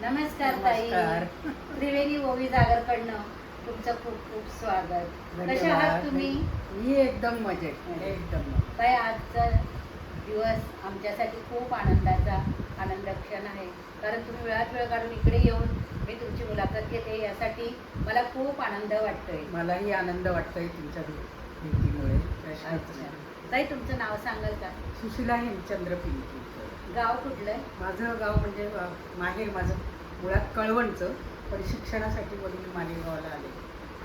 नमस्कार ताई. नमस्कार. त्रिवेणी ओवी जागरकडनं तुमचं खूप खूप स्वागत. कशा आहात तुम्ही? मी एकदम मजेत, एकदम मजेत. ताई, आजचा दिवस आमच्यासाठी खूप आनंदाचा आनंद क्षण आहे, कारण तुम्ही वेळात वेळ काढून इकडे येऊन मी तुमची मुलाखत घेते, यासाठी मला खूप आनंद वाटतोय. मलाही आनंद वाटतोय तुमच्या भेटीमुळे. प्रश्नच नाही. ताई, तुमचं नाव सांगाल का? सुशीला हेमचंद्र पिंकी. गाव कुठलं? माझं गाव म्हणजे माहेर माझं मुळात कळवणचं, पण शिक्षणासाठी वडील मालेगावला आले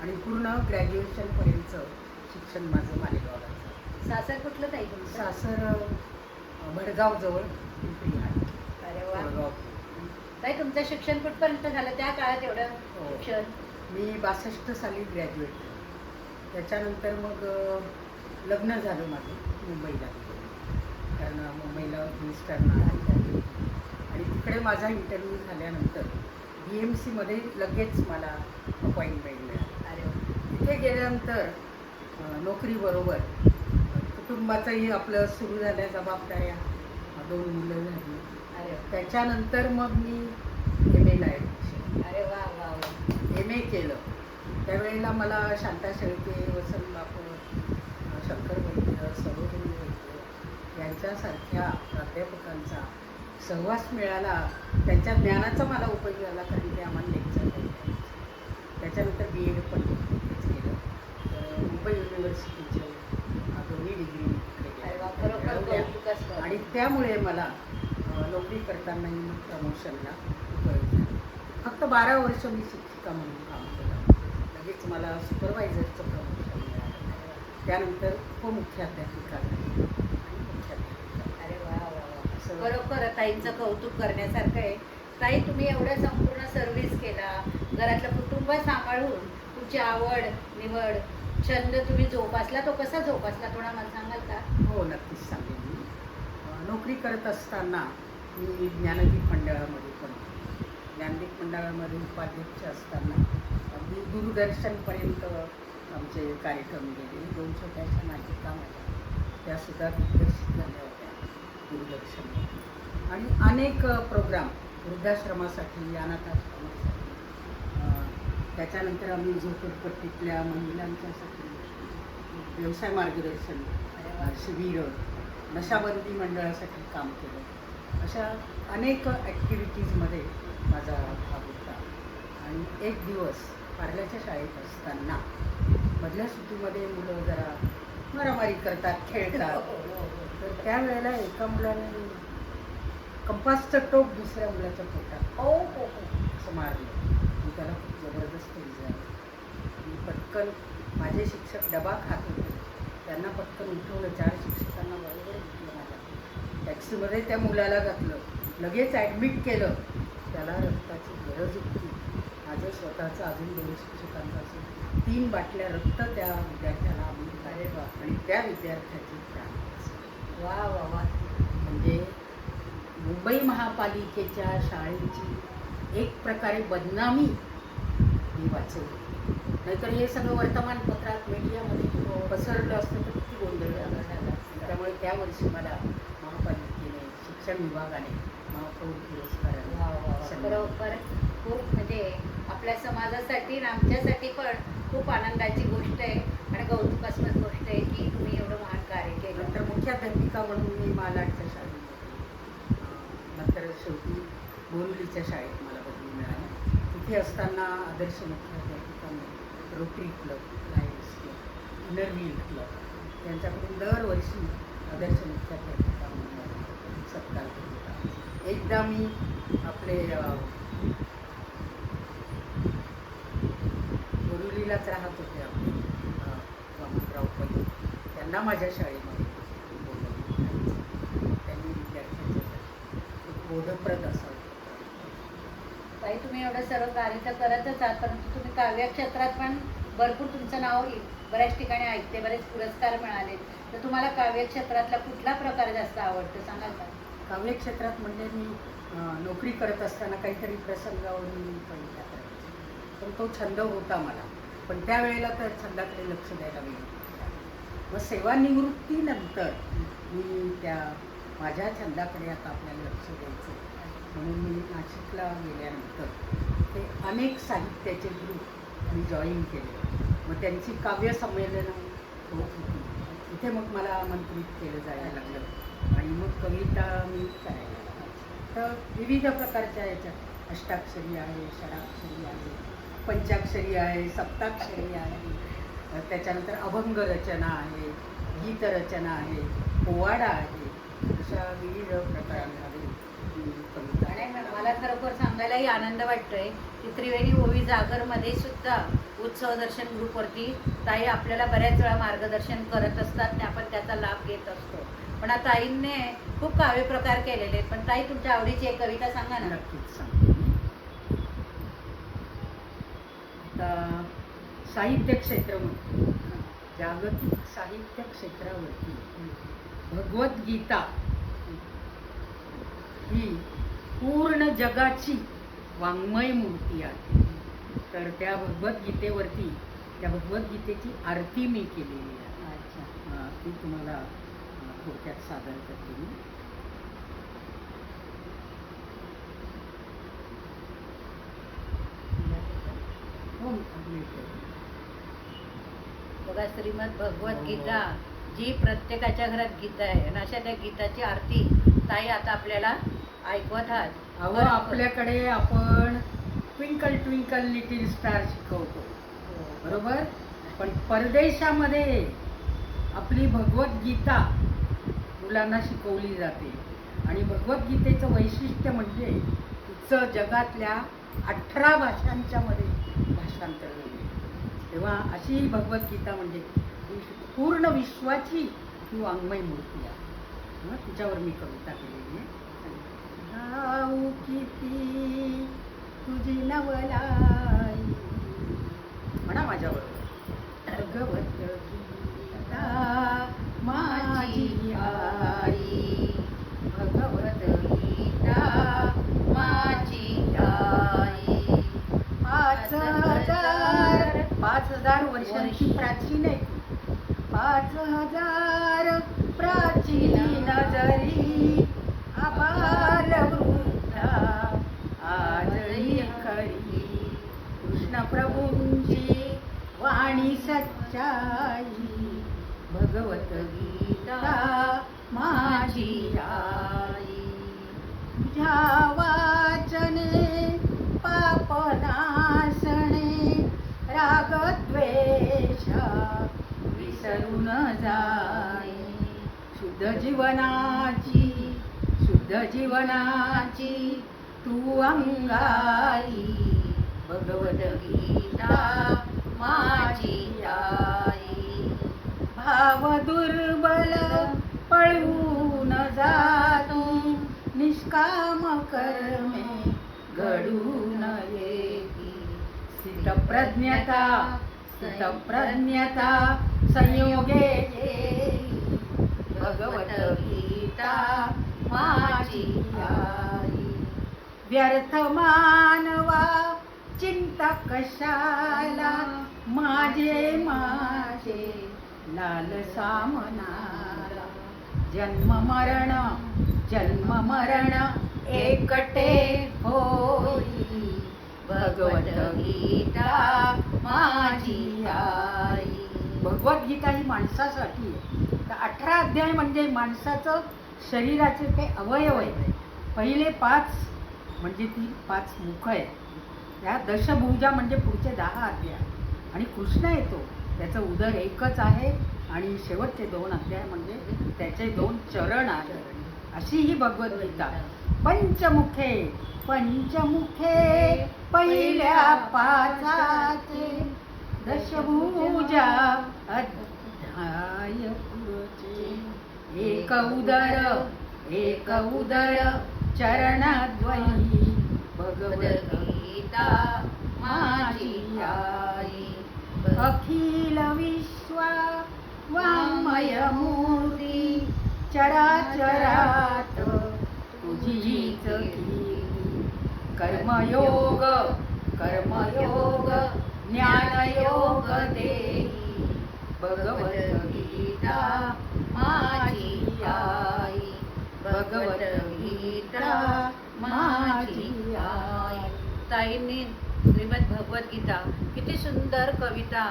आणि पूर्ण ग्रॅज्युएशनपर्यंतचं शिक्षण माझं मालेगावला झालं. सासर कुठलं ताई तुमचं? सासर भडगावजवळ पिंपरी घाट. अरे वा. भडगाव. ताई, तुमचं शिक्षण कुठपर्यंत झालं त्या काळात एवढं हो. शिक्षण? मी 62 साली ग्रॅज्युएट झाले. त्याच्यानंतर मग लग्न झालं माझं मुंबईला, कारण मुंबईला मिस्टरना आणि तिकडे माझा इंटरव्ह्यू झाल्यानंतर BMCमध्ये लगेच मला अपॉइंटमेंट मिळाली. अरे वा. तिथे गेल्यानंतर नोकरीबरोबर कुटुंबाचंही आपलं सुरू झाल्या जबाबदाऱ्या, 2 मुलं झाली. अरे वा. त्याच्यानंतर मग मी MA ॲडमिशन. अरे वा वा वा. MA केलं. त्यावेळेला मला शांता शेळके, वसंत बापू, शंकर वैद्य, सरोजिनी वैद्य यांच्यासारख्या प्राध्यापकांचा सहवास मिळाला. त्यांच्या ज्ञानाचा मला उपयोग झाला, कारण ते आम्हाला लेक्चर द्यायचे. त्याच्यानंतर BEd पण तिथेच केलं. तर मुंबई युनिव्हर्सिटीचे दोन्ही डिग्री अरे वा, खरोखर कौतुकास्पद. आणि त्यामुळे मला नोकरी करतानाही मग प्रमोशनला उपयोग झाला. फक्त 12 वर्ष मी शिक्षिका म्हणून काम केलं. लगेच मला सुपरवायझरचं प्रमोशन मिळालं. त्यानंतर उपमुख्याध्यापिका झाली आणि मुख्याध्यापिका. अरे वा वा वा. असं खरोखर ताईंचं कौतुक करण्यासारखं आहे. ताई, तुम्ही एवढं संपूर्ण सर्व्हिस केला, घरातलं कुटुंब सांभाळून तुमची आवड निवड छंद तुम्ही जोपासला, तो कसा जोपासला थोडा मला सांगाल का? हो, नक्कीच सांगेन मी. नोकरी करत असताना मी ज्ञानदीप मंडळामध्ये पण होते. ज्ञानदीप मंडळामध्ये उपाध्यक्ष असताना अगदी दूरदर्शनपर्यंत आमचे कार्यक्रम गेले. 2 छोट्याशा नाटिका माझ्या त्यासुद्धा दिग्दर्शित झाल्या होत्या दूरदर्शनवर. आणि अनेक प्रोग्राम वृद्धाश्रमासाठी, अनाथाश्रमासाठी, त्याच्यानंतर आम्ही झोपडपट्टीतल्या महिलांच्यासाठी व्यवसाय मार्गदर्शन शिबिरं, नशाबंदी मंडळासाठी काम केलं. अशा अनेक ॲक्टिव्हिटीजमध्ये माझा भाग होता. आणि एक दिवस पार्ल्याच्या शाळेत असताना मधल्या सुट्टीमध्ये मुलं जरा मारामारी करतात, खेळतात. तर त्यावेळेला एका मुलाने कंपासचं टोक दुसऱ्या मुलाच्या पोटात हो हो हो. असं मारलं. मी त्याला खूप जबरदस्त इजा. मी पटकन, माझे शिक्षक डबा खात होते, त्यांना पटकन उठवलं. 4 शिक्षकांना बरोबर उठलं. माझ्या टॅक्सीमध्ये त्या मुलाला घातलं, लगेच ॲडमिट केलं. त्याला रक्ताची गरज होती. माझं स्वतःचं अजून 2 शिक्षकांचं असेल 3 बाटल्या रक्त त्या विद्यार्थ्याला आम्ही काढले आणि त्या विद्यार्थ्याची प्राण वाचले. वा वा वा. म्हणजे मुंबई महापालिकेच्या शाळेची एक प्रकारे बदनामी मी वाचवली. नाहीतर हे सगळं वर्तमानपत्रात, मीडियामध्ये पसरलं असतं तर किती गोंधळ झाला झाला. त्यामुळे त्या वर्षी मला महापालिकेने, शिक्षण विभागाने महापौर पुरस्कार वा वा वा. खरोखर खूप म्हणजे आपल्या समाजासाठी आणि आमच्यासाठी पण खूप आनंदाची गोष्ट आहे आणि कौतुकास्पद गोष्ट आहे की तुम्ही एवढं महान कार्य केलं. नंतर मुख्याध्यापिका म्हणून मी मालाडच्या शाळेत, नंतर शेवटी बोरिवलीच्या शाळेत मला बदली मिळाली. तिथे असताना आदर्श मुख्याध्यापिका म्हणून Rotary Club, Lions Club, Inner Wheel Club यांच्याकडून दरवर्षी आदर्श मुख्याध्यापिका म्हणून सत्कार केला होता. एकदा मी आपले बोरिवलीलाच राहत होते आपले वामनराव पै, त्यांना माझ्या शाळेमध्ये बोलवलं. त्यांनी विद्यार्थ्यांच्यासाठी एक बोधप्रद असा ताई, तुम्ही एवढं सर्व कार्य तर करतच आहात, परंतु तुम्ही काव्य क्षेत्रात पण भरपूर तुमचं नाव बऱ्याच ठिकाणी ऐकते, बरेच पुरस्कार मिळाले. तर तुम्हाला काव्य क्षेत्रातला कुठला प्रकार जास्त आवडतो सांगाल का? काव्य क्षेत्रात म्हणजे मी नोकरी करत असताना काहीतरी प्रसंगावरून मी कविता करायची, पण तो छंद होता मला. पण त्यावेळेला तर छंदाकडे लक्ष द्यायला मिळत. मग सेवानिवृत्तीनंतर मी त्या माझ्या छंदाकडे आता आपल्याला लक्ष द्यायचं म्हणून मी नाशिकला गेल्यानंतर ते अनेक साहित्याचे ग्रुप मी जॉईन केले. मग त्यांची काव्यसंमेलनं होत होती. इथे मग मला आमंत्रित केलं जायला लागलं आणि मग कविता मी करायला लागले. तर विविध प्रकारच्या याच्यात अष्टाक्षरी आहे, षडाक्षरी आहे, पंचाक्षरी आहे, सप्ताक्षरी आहे, त्याच्यानंतर अभंग रचना आहे, गीतरचना आहे, पोवाडा आहे, अशा विविध प्रकारांमध्ये कविता. आणि मला खरोखर सांगायलाही आनंद वाटतोय की त्रिवेणी ओवी जागरमध्ये सुद्धा उत्सव दर्शन ग्रुपवरती ताई आपल्याला बऱ्याच वेळा मार्गदर्शन करत असतात आणि आपण त्याचा लाभ घेत असतो. पण आता ताईंने खूप काव्य प्रकार केलेले आहेत. पण ताई तुमच्या आवडीची एक कविता सांगा ना. नक्कीच सांगते मी. आता साहित्य क्षेत्र म्हणतो, जागतिक साहित्य क्षेत्रावरती भगवद्गीता ही पूर्ण जगाची वाङ्मय मूर्ती आहे. तर त्या भगवद्गीतेवरती, त्या भगवद्गीतेची आरती मी केलेली आहे. अच्छा. ती तुम्हाला थोडक्यात सादर करते मी. हो, बघा, श्रीमद भगवद्गीता जी प्रत्येकाच्या घरात गीता आहे आणि अशा त्या गीताची आरती ताई आता आपल्याला ऐकवत आहात. अहो, आपल्याकडे आपण ट्विंकल ट्विंकल लिटिल स्टार शिकवतो, बरोबर. पण परदेशामध्ये आपली भगवद्गीता मुलांना शिकवली जाते आणि भगवद्गीतेचं वैशिष्ट्य म्हणजे तिचं जगातल्या 18 भाषांच्या मध्ये भाषांतर झाले. तेव्हा अशी ही भगवद्गीता म्हणजे पूर्ण विश्वाची ही वाङ्मय मूर्ती आहे. तिच्यावर मी कविता केलेली आहे. जाऊ किती तुझी नवलाई, म्हणा माझ्याबरोबर. भगवद्गीता माझी आई, भगवद्गीता माझी आई. 5,000 वर्षांची प्राचीन आहे. 5,000 प्राचीन जरी आबाल वृद्धा आजही खरी. कृष्ण प्रभूंची वाणी सच्चाई, भगवद्गीता माझी आई. तुझ्या वाचने पाप नासणे, राग द्वेष विसरून जाई. शुद्ध जीवनाची तू अंगाई, भगवद्गीता माझी आई. भाव दुर्बल पळून जातो, निष्काम कर्मे घडून येती. स्थितप्रज्ञता संयोगे येई, भगवद्गीता माझी आई. व्यर्थ मानवा चिंता कशाला, माझे लालसा मनाला. जन्म मरण एकटे होई, भगवद्गीता माझी आई. भगवद्गीता ही माणसासाठी आहे. तर 18 अध्याय म्हणजे माणसाचं शरीराचे ते अवयव आहे. पहिले 5 म्हणजे ती 5 मुख आहे. त्या दशभुजा म्हणजे पुढचे 10 अध्याय. आणि कृष्ण येतो, त्याचं उदर एकच आहे आणि शेवटचे 2 अध्याय म्हणजे त्याचे 2 चरण आहेत. अशी ही भगवद्गीता. पंचमुखे पहिल्या 5 दशभुजा अध्याय पुढचे. एक उदर चरणद्वयी, भगवद्गीता माझी आई. अखिल विश्वा वाङ्मय मूर्ती, चराचरात तुझीच कीर्ती. कर्मयोग ज्ञानयोग देई, भगवद्गीता माझी आई, भगवद्गीता माझी ताईंनी श्रीमद भगवद्गीता किती सुंदर कविता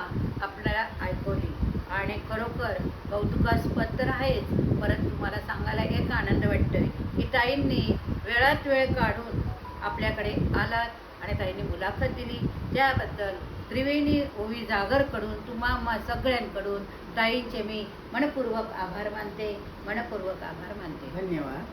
आपल्याला ऐकवली आणि खरोखर कौतुकास्पद तर आहेच, परंतु मला सांगायला एक आनंद वाटतोय की ताईंनी वेळात वेळ काढून आपल्याकडे आलात आणि ताईंनी मुलाखत दिली. त्याबद्दल त्रिवेणी ओवी जागरकडून तुम्हा सगळ्यांकडून ताईंचे मी मनपूर्वक आभार मानते. धन्यवाद.